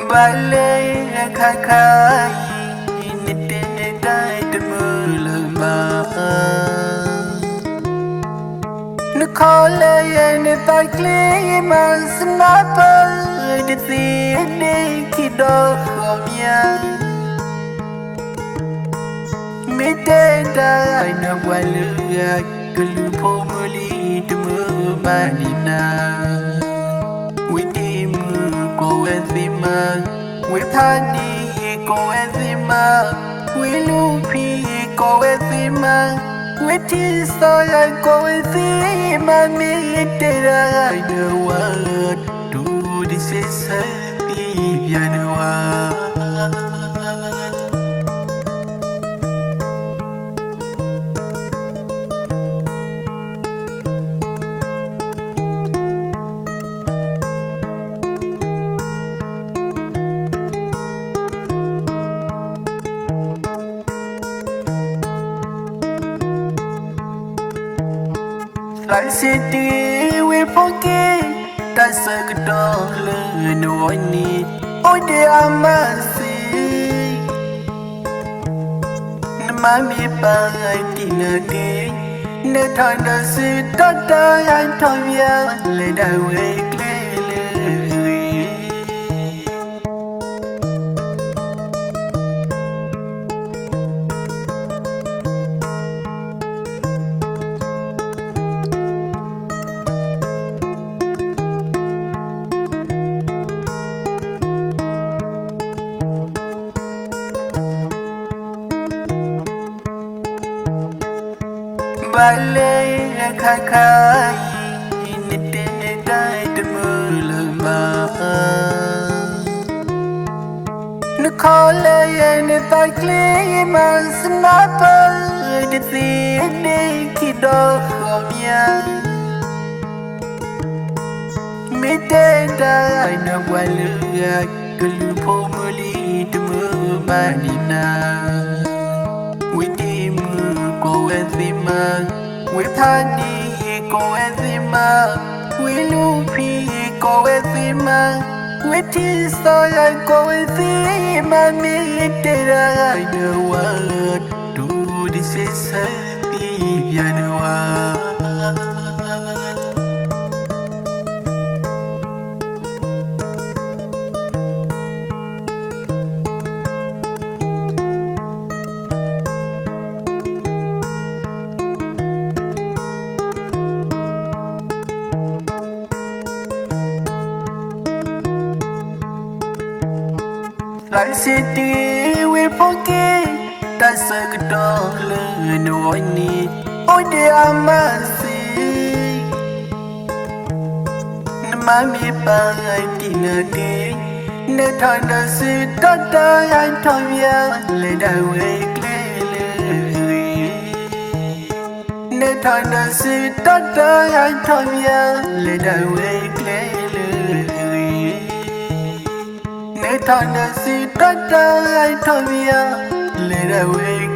Vale khai khai nít tên đại từ mưa lời mà nó khó lấy nên tay kle mà snapper đi tìm đi khi đó không ya mi tên đại nó quay lưng cứ lưu phố mưa đi từ mưa mà đi na we đi mưa cô enzima we pani cô enzima we lupi cô enzima we tisoy cô enzima mi tera the world to this is Yanuwa lại city we forget that's a good dollar no I need oh dear mercy mami ba tina de ne thanda si tata anh thôi ya le da we Vale khai khai nít tên đại từ mưa lời mà nó khó lấy nên tay kle mà snapper đi tìm đi khi đó không ya mi tên đại nó quay lưng cứ lưu phố mưa đi từ mưa mà đi na we đi mưa cô enzima we pani cô enzima we lupi cô enzima we tisoy cô enzima mi tera the world to this is Yanuwa lại city we forget that's a good dollar no I need oh dear mercy mami ba tina de ne thanda si tata anh thôi ya le da we ne thanda si tata anh thôi ya le da we ne thanda si tata anh thôi ya le da we